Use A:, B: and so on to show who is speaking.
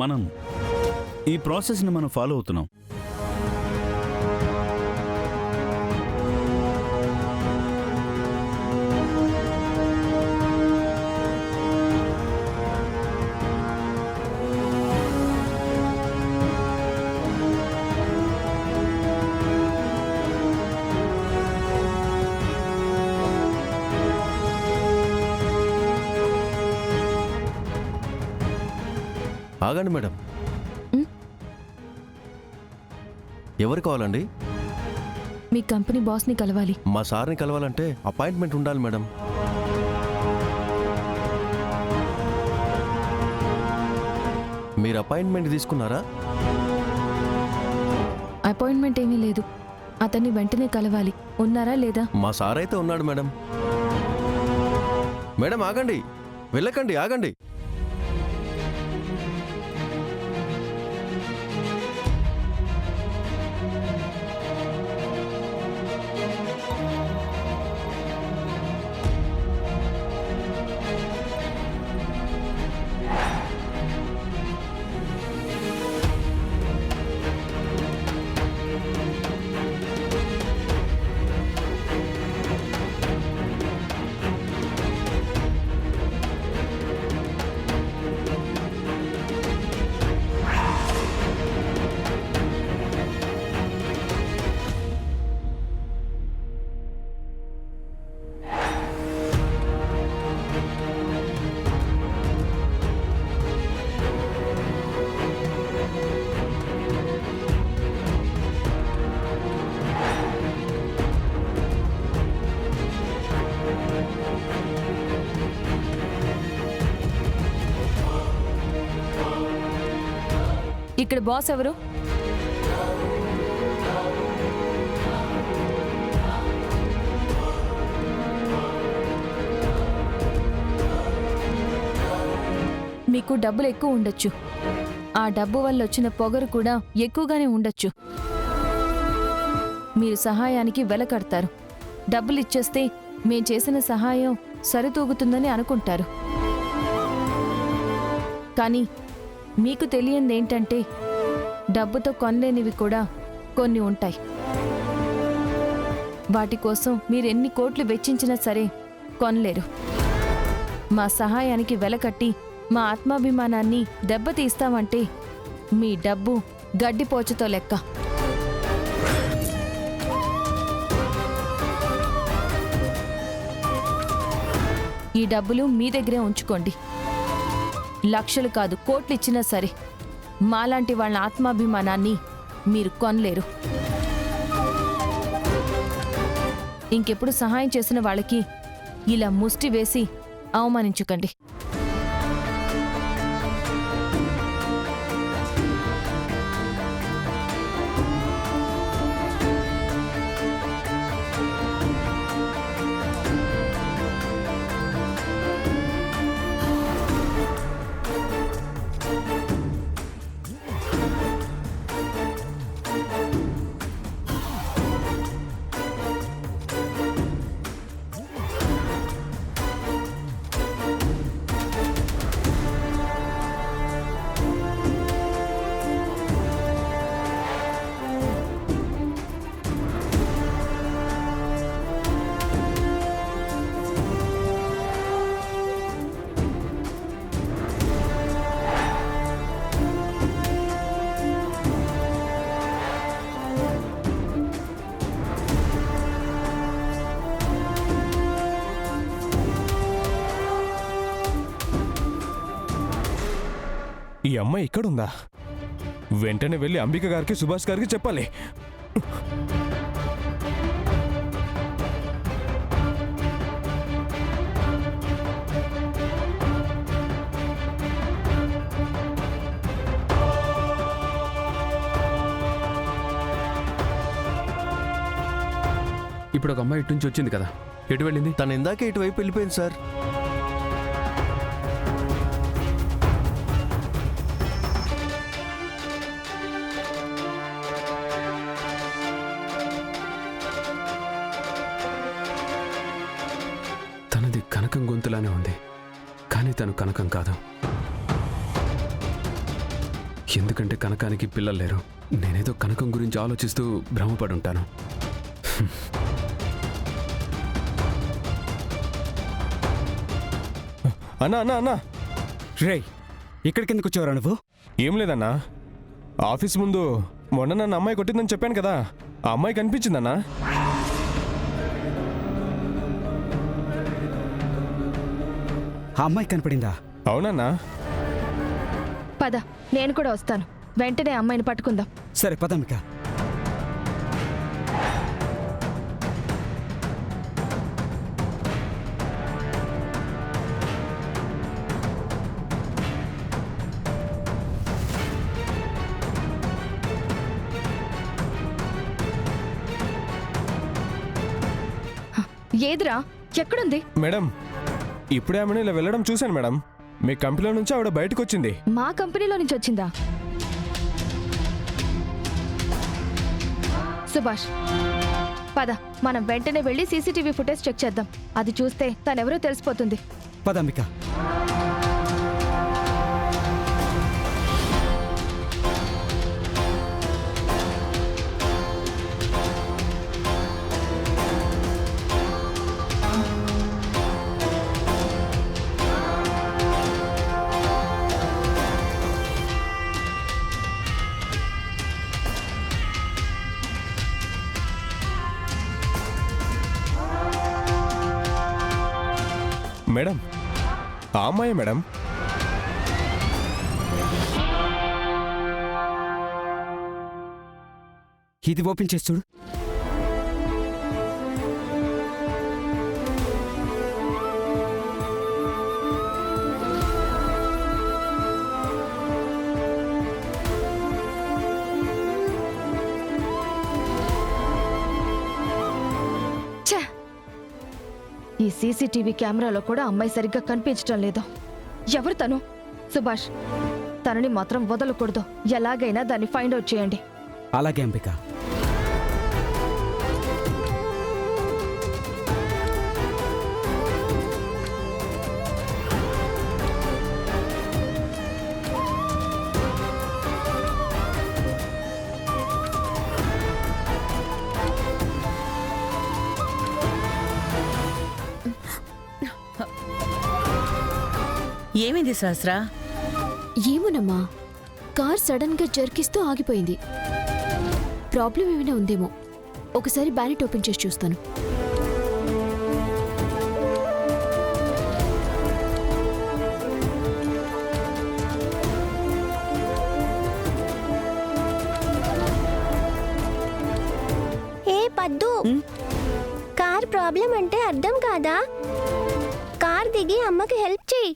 A: మనం ఈ ప్రాసెస్ని మనం ఫాలో అవుతున్నాం.
B: ఆగండి మేడం. ఎవరు కావాలండి?
C: మీ కంపెనీ బాస్ని కలవాలి.
B: మా సార్ని కలవాలంటే అపాయింట్మెంట్ ఉండాలి మేడం. మీరు అపాయింట్మెంట్ తీసుకున్నారా?
C: అపాయింట్మెంట్ ఏమీ లేదు. అతన్ని వెంటనే కలవాలి. ఉన్నారా లేదా?
B: మా సార్ అయితే ఉన్నాడు మేడం. మేడం ఆగండి, వెళ్ళకండి, ఆగండి.
C: ఇక్కడ బాస్ ఎవరు? మీకు డబ్బులు ఎక్కువ ఉండొచ్చు. ఆ డబ్బు వల్ల వచ్చిన పొగరు కూడా ఎక్కువగానే ఉండొచ్చు. మీరు సహాయానికి వెల కడతారు. డబ్బులు ఇచ్చేస్తే మేం చేసిన సహాయం సరితూగుతుందని అనుకుంటారు. కానీ మీకు తెలియందేంటంటే డబ్బుతో కొనలేనివి కూడా కొన్ని ఉంటాయి. వాటి కోసం మీరెన్ని కోట్లు వెచ్చించినా సరే కొనలేరు. మా సహాయానికి వెలకట్టి మా ఆత్మాభిమానాన్ని దెబ్బతీస్తామంటే మీ డబ్బు గడ్డిపోచతో లెక్క. ఈ డబ్బులు మీ దగ్గరే ఉంచుకోండి. లక్షలు కాదు, కోట్లు ఇచ్చినా సరే మాలాంటి వాళ్ళ ఆత్మాభిమానాన్ని మీరు కొనలేరు. ఇంకెప్పుడు సహాయం చేసిన వాళ్ళకి ఇలా ముష్టి వేసి అవమానించకండి.
D: ఈ అమ్మాయి ఇక్కడుందా? వెంటనే వెళ్ళి అంబిక గారికి, సుభాష్ గారికి చెప్పాలి.
E: ఇప్పుడు ఒక అమ్మాయి ఇటు నుంచి వచ్చింది కదా, ఎటు వెళ్ళింది?
B: తను ఇందాకే ఇటువైపు వెళ్ళిపోయింది సార్.
E: తనది కనకం గొంతులానే ఉంది, కానీ తను కనకం కాదు. ఎందుకంటే కనకానికి పిల్లలు లేరు. నేనేదో కనకం గురించి ఆలోచిస్తూ భ్రమపడి ఉంటాను.
D: అన్నా అన్నా అన్నా,
F: రేయ్, ఇక్కడికి ఎందుకు వచ్చావురా నువ్వు?
D: ఏం లేదన్నా, ఆఫీస్ ముందు మొన్న నన్ను అమ్మాయి కొట్టిందని చెప్పాను కదా, ఆ అమ్మాయి కనిపించిందన్నా.
F: ఆ అమ్మాయి కనపడిందా?
D: అవునన్నా.
C: పద, నేను కూడా వస్తాను. వెంటనే అమ్మాయిని పట్టుకుందాం.
F: సరే పదంబిక.
C: ఏదిరా, ఎక్కడుంది?
D: మేడం, ఇప్పుడే ఆమెను ఇలా వెళ్ళడం చూశాను మేడం. మీ కంపెనీలో నుంచి ఆవిడ బయటకు వచ్చింది.
C: మా కంపెనీలో నుంచి వచ్చిందా? సుభాష్, పద, మనం వెంటనే వెళ్ళి సీసీటీవీ ఫుటేజ్ చెక్ చేద్దాం. అది చూస్తే తనెవరో తెలిసిపోతుంది.
F: పదంబిక.
D: మేడం, ఆ అమ్మాయి మేడం.
F: ఇది ఓపెన్ చేసి చూడు.
C: ఛే! ఈ సీసీటీవీ కెమెరాలో కూడా అమ్మాయి సరిగ్గా కనిపించడం లేదు. ఎవరు తను? సుభాష్, తనని మాత్రం వదలకూడదు. ఎలాగైనా దాన్ని ఫైండ్ అవుట్ చేయండి.
F: అలాగే అంబిక.
G: ఏమైంది సహస్రా?
H: ఏమోనమ్మా, కార్ సడన్ గా జర్కిస్తూ ఆగిపోయింది. ప్రాబ్లం ఏమైనా ఉందేమో. ఒకసారి బ్యానెట్ ఓపెన్ చేసి చూస్తాను.
I: ఏ పద్దు, కార్ ప్రాబ్లం అంటే అర్థం కాదా? కార్ దిగి అమ్మకి హెల్ప్ చెయ్యి.